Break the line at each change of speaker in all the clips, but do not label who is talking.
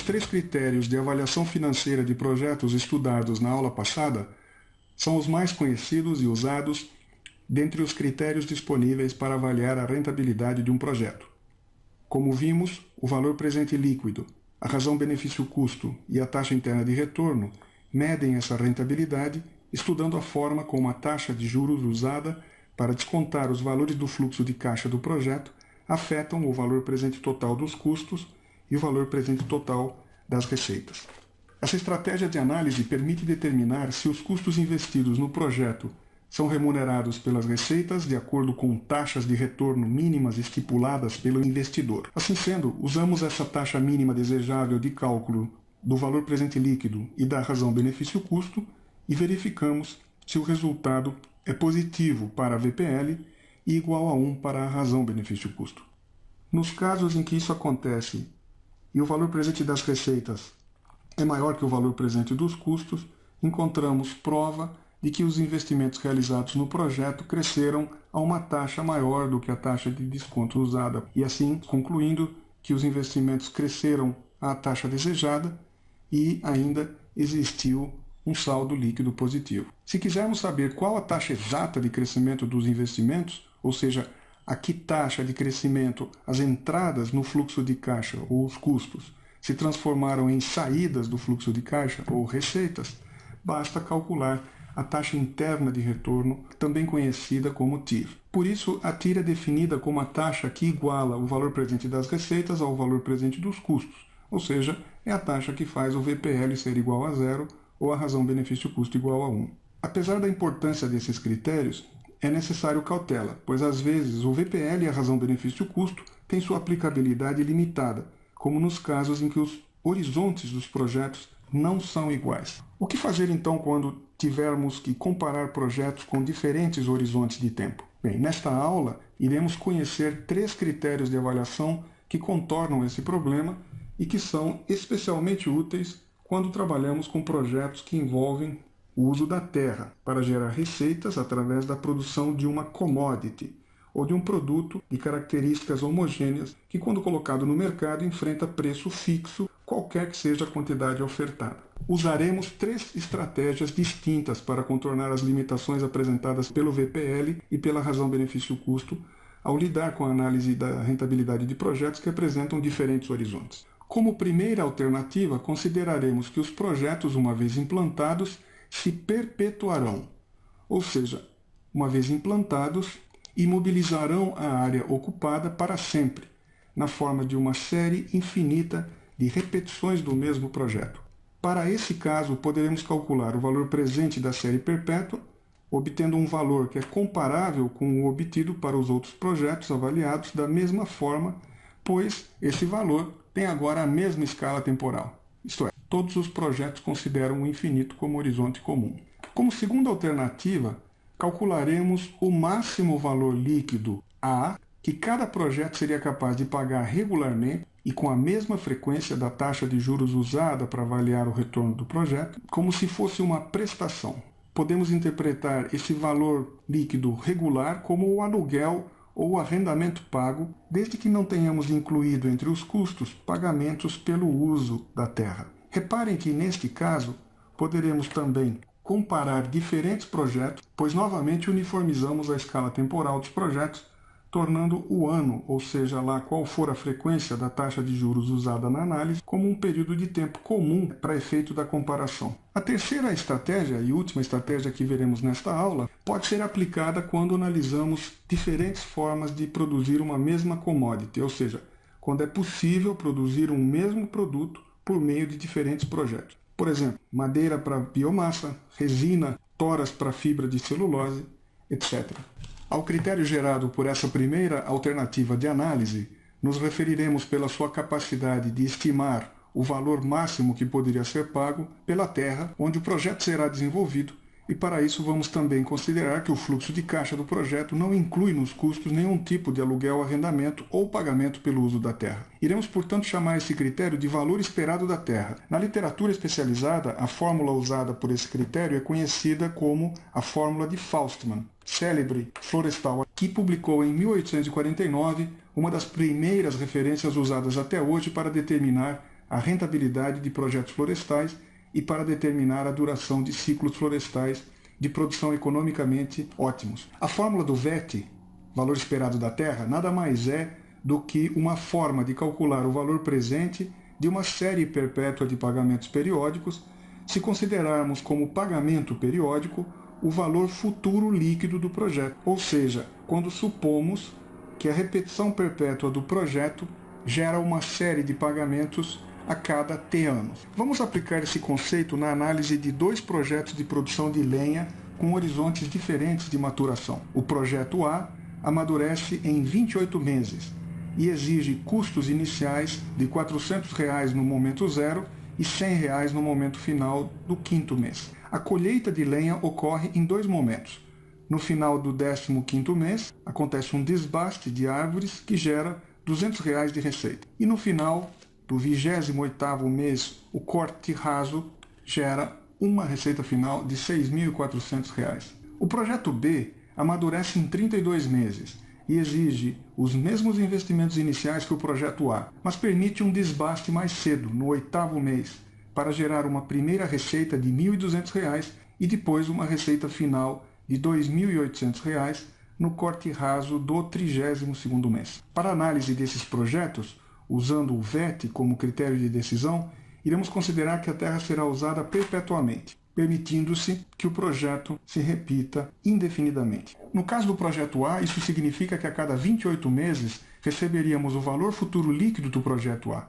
Os três critérios de avaliação financeira de projetos estudados na aula passada são os mais conhecidos e usados dentre os critérios disponíveis para avaliar a rentabilidade de um projeto. Como vimos, o valor presente líquido, a razão benefício-custo e a taxa interna de retorno medem essa rentabilidade estudando a forma como a taxa de juros usada para descontar os valores do fluxo de caixa do projeto afetam o valor presente total dos custos e o valor presente total das receitas. Essa estratégia de análise permite determinar se os custos investidos no projeto são remunerados pelas receitas de acordo com taxas de retorno mínimas estipuladas pelo investidor. Assim sendo, usamos essa taxa mínima desejável de cálculo do valor presente líquido e da razão benefício-custo e verificamos se o resultado é positivo para a VPL e igual a 1 para a razão benefício-custo. Nos casos em que isso acontece e o valor presente das receitas é maior que o valor presente dos custos, encontramos prova de que os investimentos realizados no projeto cresceram a uma taxa maior do que a taxa de desconto usada, e assim concluindo que os investimentos cresceram à taxa desejada e ainda existiu um saldo líquido positivo. Se quisermos saber qual a taxa exata de crescimento dos investimentos, ou seja, a que taxa de crescimento as entradas no fluxo de caixa ou os custos se transformaram em saídas do fluxo de caixa ou receitas, basta calcular a taxa interna de retorno, também conhecida como TIR. Por isso, a TIR é definida como a taxa que iguala o valor presente das receitas ao valor presente dos custos, ou seja, é a taxa que faz o VPL ser igual a 0 ou a razão benefício-custo igual a 1. Apesar da importância desses critérios, é necessário cautela, pois às vezes o VPL e a razão benefício-custo têm sua aplicabilidade limitada, como nos casos em que os horizontes dos projetos não são iguais. O que fazer então quando tivermos que comparar projetos com diferentes horizontes de tempo? Bem, nesta aula iremos conhecer 3 critérios de avaliação que contornam esse problema e que são especialmente úteis quando trabalhamos com projetos que envolvem o uso da terra para gerar receitas através da produção de uma commodity ou de um produto de características homogêneas que, quando colocado no mercado, enfrenta preço fixo, qualquer que seja a quantidade ofertada. Usaremos 3 estratégias distintas para contornar as limitações apresentadas pelo VPL e pela razão benefício-custo ao lidar com a análise da rentabilidade de projetos que apresentam diferentes horizontes. Como primeira alternativa, consideraremos que os projetos, uma vez implantados, se perpetuarão, ou seja, uma vez implantados, imobilizarão a área ocupada para sempre, na forma de uma série infinita de repetições do mesmo projeto. Para esse caso, poderemos calcular o valor presente da série perpétua, obtendo um valor que é comparável com o obtido para os outros projetos avaliados da mesma forma, pois esse valor tem agora a mesma escala temporal. Isto é, todos os projetos consideram o infinito como horizonte comum. Como segunda alternativa, calcularemos o máximo valor líquido A que cada projeto seria capaz de pagar regularmente e com a mesma frequência da taxa de juros usada para avaliar o retorno do projeto, como se fosse uma prestação. Podemos interpretar esse valor líquido regular como o aluguel ou arrendamento pago, desde que não tenhamos incluído entre os custos pagamentos pelo uso da terra. Reparem que, neste caso, poderemos também comparar diferentes projetos, pois novamente uniformizamos a escala temporal dos projetos, tornando o ano, ou seja lá qual for a frequência da taxa de juros usada na análise, como um período de tempo comum para efeito da comparação. A terceira estratégia e última estratégia que veremos nesta aula pode ser aplicada quando analisamos diferentes formas de produzir uma mesma commodity, ou seja, quando é possível produzir um mesmo produto por meio de diferentes projetos. Por exemplo, madeira para biomassa, resina, toras para fibra de celulose, etc. Ao critério gerado por essa primeira alternativa de análise, nos referiremos pela sua capacidade de estimar o valor máximo que poderia ser pago pela terra onde o projeto será desenvolvido, e para isso vamos também considerar que o fluxo de caixa do projeto não inclui nos custos nenhum tipo de aluguel, arrendamento ou pagamento pelo uso da terra. Iremos, portanto, chamar esse critério de valor esperado da terra. Na literatura especializada, a fórmula usada por esse critério é conhecida como a fórmula de Faustman, célebre florestal, que publicou em 1849 uma das primeiras referências usadas até hoje para determinar a rentabilidade de projetos florestais e para determinar a duração de ciclos florestais de produção economicamente ótimos. A fórmula do VET, valor esperado da terra, nada mais é do que uma forma de calcular o valor presente de uma série perpétua de pagamentos periódicos, se considerarmos como pagamento periódico o valor futuro líquido do projeto, ou seja, quando supomos que a repetição perpétua do projeto gera uma série de pagamentos a cada T anos. Vamos aplicar esse conceito na análise de dois projetos de produção de lenha com horizontes diferentes de maturação. O projeto A amadurece em 28 meses e exige custos iniciais de R$ 400 no momento zero e R$ 100 no momento final do quinto mês. A colheita de lenha ocorre em dois momentos. No final do 15º mês, acontece um desbaste de árvores que gera R$ 200 de receita. E no final do 28º mês, o corte raso gera uma receita final de R$ 6.400. O projeto B amadurece em 32 meses e exige os mesmos investimentos iniciais que o projeto A, mas permite um desbaste mais cedo, no 8º mês, para gerar uma primeira receita de R$ 1.200 e depois uma receita final de R$ 2.800 no corte raso do 32º mês. Para a análise desses projetos, usando o VET como critério de decisão, iremos considerar que a terra será usada perpetuamente, permitindo-se que o projeto se repita indefinidamente. No caso do projeto A, isso significa que a cada 28 meses receberíamos o valor futuro líquido do projeto A,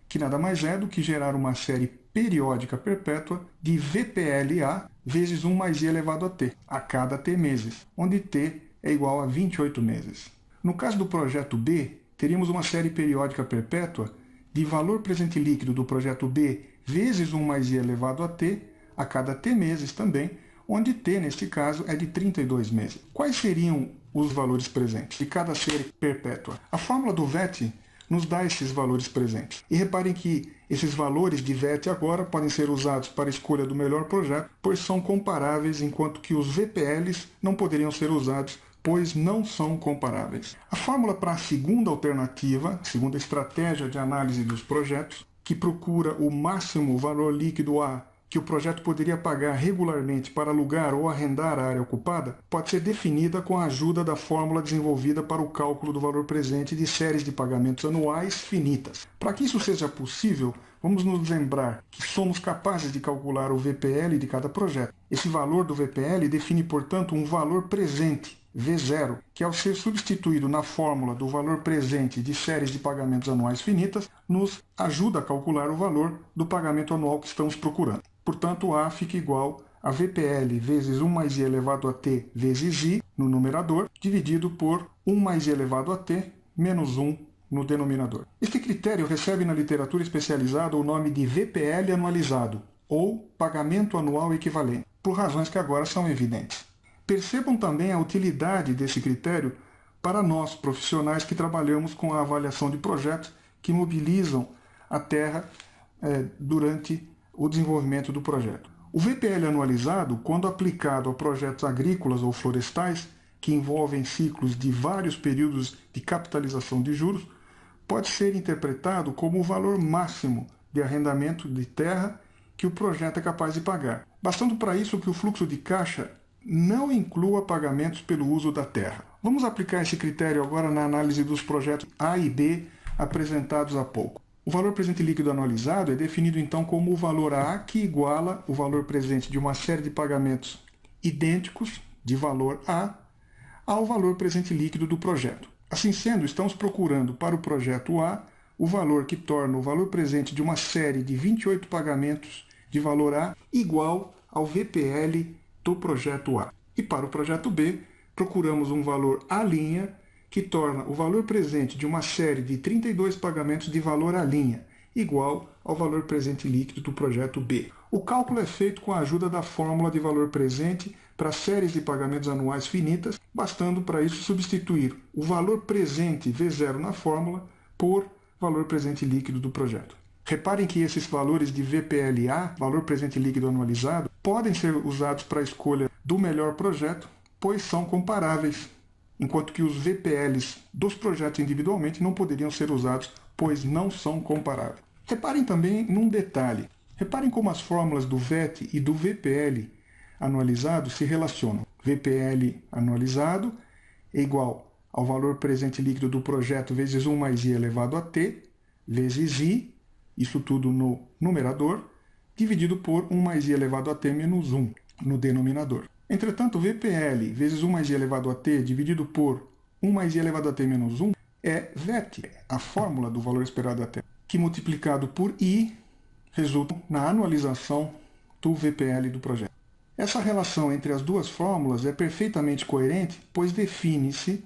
que nada mais é do que gerar uma série periódica perpétua de VPLA vezes 1 mais I elevado a T, a cada T meses, onde T é igual a 28 meses. No caso do projeto B, teríamos uma série periódica perpétua de valor presente líquido do projeto B vezes 1 mais I elevado a T, a cada T meses também, onde T, neste caso, é de 32 meses. Quais seriam os valores presentes de cada série perpétua? A fórmula do VET nos dá esses valores presentes. E reparem que esses valores de VET agora podem ser usados para a escolha do melhor projeto, pois são comparáveis, enquanto que os VPLs não poderiam ser usados, pois não são comparáveis. A fórmula para a segunda alternativa, segunda estratégia de análise dos projetos, que procura o máximo valor líquido A que o projeto poderia pagar regularmente para alugar ou arrendar a área ocupada, pode ser definida com a ajuda da fórmula desenvolvida para o cálculo do valor presente de séries de pagamentos anuais finitas. Para que isso seja possível, vamos nos lembrar que somos capazes de calcular o VPL de cada projeto. Esse valor do VPL define, portanto, um valor presente, V0, que ao ser substituído na fórmula do valor presente de séries de pagamentos anuais finitas, nos ajuda a calcular o valor do pagamento anual que estamos procurando. Portanto, A fica igual a VPL vezes 1 mais I elevado a T vezes I no numerador, dividido por 1 mais I elevado a T menos 1 no denominador. Este critério recebe na literatura especializada o nome de VPL anualizado, ou pagamento anual equivalente, por razões que agora são evidentes. Percebam também a utilidade desse critério para nós, profissionais que trabalhamos com a avaliação de projetos que mobilizam a terra durante o desenvolvimento do projeto. O VPL anualizado, quando aplicado a projetos agrícolas ou florestais, que envolvem ciclos de vários períodos de capitalização de juros, pode ser interpretado como o valor máximo de arrendamento de terra que o projeto é capaz de pagar, bastando para isso que o fluxo de caixa não inclua pagamentos pelo uso da terra. Vamos aplicar esse critério agora na análise dos projetos A e B apresentados há pouco. O valor presente líquido anualizado é definido então como o valor A que iguala o valor presente de uma série de pagamentos idênticos de valor A ao valor presente líquido do projeto. Assim sendo, estamos procurando para o projeto A o valor que torna o valor presente de uma série de 28 pagamentos de valor A igual ao VPL do projeto A. E para o projeto B, procuramos um valor A' que torna o valor presente de uma série de 32 pagamentos de valor A' igual ao valor presente líquido do projeto B. O cálculo é feito com a ajuda da fórmula de valor presente para séries de pagamentos anuais finitas, bastando para isso substituir o valor presente V0 na fórmula por valor presente líquido do projeto. Reparem que esses valores de VPLA, valor presente líquido anualizado, podem ser usados para a escolha do melhor projeto, pois são comparáveis, enquanto que os VPLs dos projetos individualmente não poderiam ser usados, pois não são comparáveis. Reparem também num detalhe. Reparem como as fórmulas do VET e do VPL anualizado se relacionam. VPL anualizado é igual ao valor presente líquido do projeto vezes 1 mais i elevado a t, vezes i, isso tudo no numerador, dividido por 1 mais i elevado a t menos 1 no denominador. Entretanto, VPL vezes 1 mais i elevado a t dividido por 1 mais i elevado a t menos 1 é VET, a fórmula do valor esperado da Terra, que multiplicado por i resulta na anualização do VPL do projeto. Essa relação entre as duas fórmulas é perfeitamente coerente, pois define-se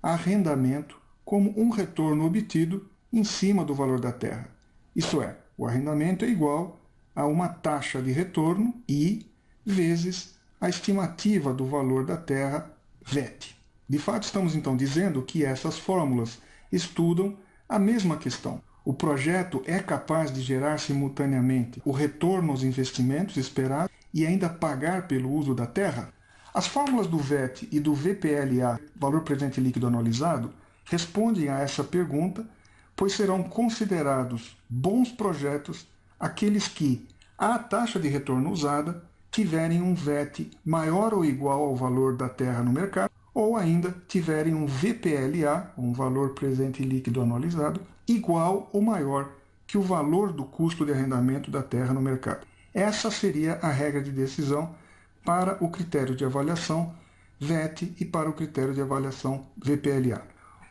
arrendamento como um retorno obtido em cima do valor da terra. Isto é, o arrendamento é igual a uma taxa de retorno, I, vezes a estimativa do valor da terra, VET. De fato, estamos então dizendo que essas fórmulas estudam a mesma questão. O projeto é capaz de gerar simultaneamente o retorno aos investimentos esperados e ainda pagar pelo uso da terra? As fórmulas do VET e do VPLA, valor presente líquido anualizado, respondem a essa pergunta, pois serão considerados bons projetos aqueles que, à taxa de retorno usada, tiverem um VET maior ou igual ao valor da terra no mercado, ou ainda tiverem um VPLA, um valor presente líquido anualizado, igual ou maior que o valor do custo de arrendamento da terra no mercado. Essa seria a regra de decisão para o critério de avaliação VET e para o critério de avaliação VPLA.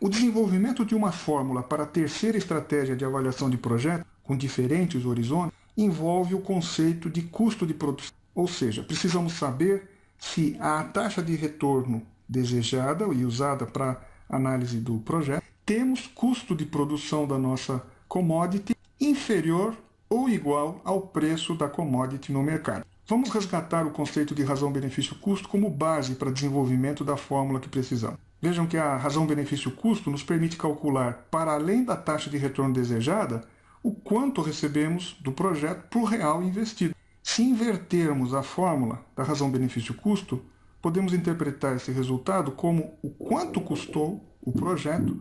O desenvolvimento de uma fórmula para a terceira estratégia de avaliação de projeto, com diferentes horizontes, envolve o conceito de custo de produção. Ou seja, precisamos saber se a taxa de retorno desejada e usada para análise do projeto, temos custo de produção da nossa commodity inferior ou igual ao preço da commodity no mercado. Vamos resgatar o conceito de razão-benefício-custo como base para desenvolvimento da fórmula que precisamos. Vejam que a razão-benefício-custo nos permite calcular, para além da taxa de retorno desejada, o quanto recebemos do projeto por real investido. Se invertermos a fórmula da razão-benefício-custo, podemos interpretar esse resultado como o quanto custou o projeto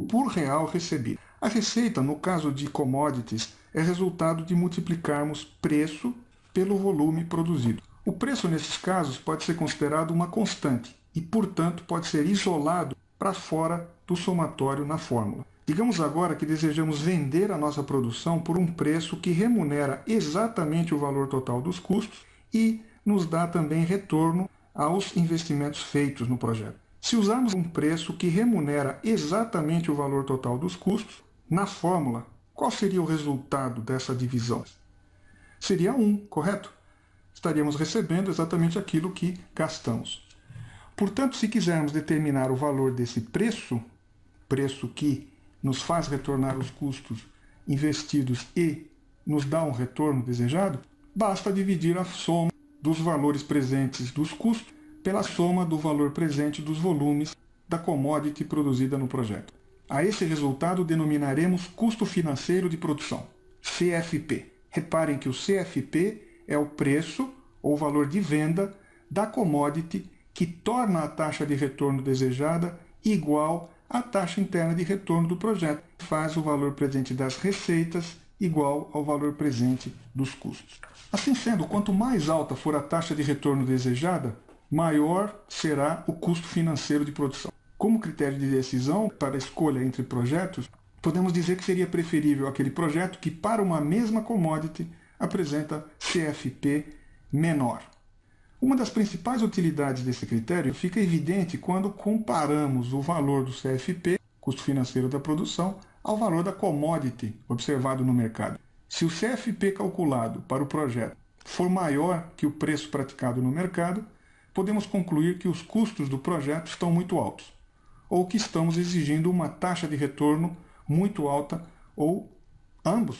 por real recebido. A receita, no caso de commodities, é resultado de multiplicarmos preço pelo volume produzido. O preço, nesses casos, pode ser considerado uma constante e, portanto, pode ser isolado para fora do somatório na fórmula. Digamos agora que desejamos vender a nossa produção por um preço que remunera exatamente o valor total dos custos e nos dá também retorno aos investimentos feitos no projeto. Se usarmos um preço que remunera exatamente o valor total dos custos, na fórmula, qual seria o resultado dessa divisão? Seria 1, correto? Estaríamos recebendo exatamente aquilo que gastamos. Portanto, se quisermos determinar o valor desse preço que nos faz retornar os custos investidos e nos dá um retorno desejado, basta dividir a soma dos valores presentes dos custos pela soma do valor presente dos volumes da commodity produzida no projeto. A esse resultado denominaremos custo financeiro de produção, CFP. Reparem que o CFP é o preço ou valor de venda da commodity que torna a taxa de retorno desejada igual à taxa interna de retorno do projeto, que faz o valor presente das receitas igual ao valor presente dos custos. Assim sendo, quanto mais alta for a taxa de retorno desejada, maior será o custo financeiro de produção. Como critério de decisão para a escolha entre projetos, podemos dizer que seria preferível aquele projeto que, para uma mesma commodity, apresenta CFP menor. Uma das principais utilidades desse critério fica evidente quando comparamos o valor do CFP, custo financeiro da produção, ao valor da commodity observado no mercado. Se o CFP calculado para o projeto for maior que o preço praticado no mercado, podemos concluir que os custos do projeto estão muito altos, ou que estamos exigindo uma taxa de retorno muito alta, ou ambos,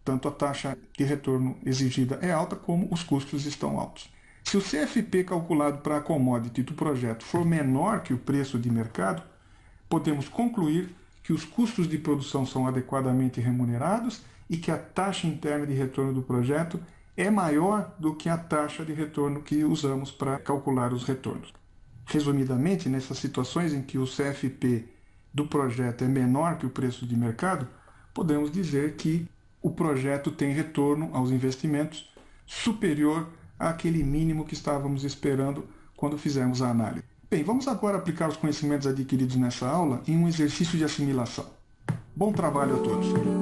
tanto a taxa de retorno exigida é alta, como os custos estão altos. Se o CFP calculado para a commodity do projeto for menor que o preço de mercado, podemos concluir que os custos de produção são adequadamente remunerados e que a taxa interna de retorno do projeto é maior do que a taxa de retorno que usamos para calcular os retornos. Resumidamente, nessas situações em que o CFP do projeto é menor que o preço de mercado, podemos dizer que o projeto tem retorno aos investimentos superior àquele mínimo que estávamos esperando quando fizemos a análise. Bem, vamos agora aplicar os conhecimentos adquiridos nessa aula em um exercício de assimilação. Bom trabalho a todos!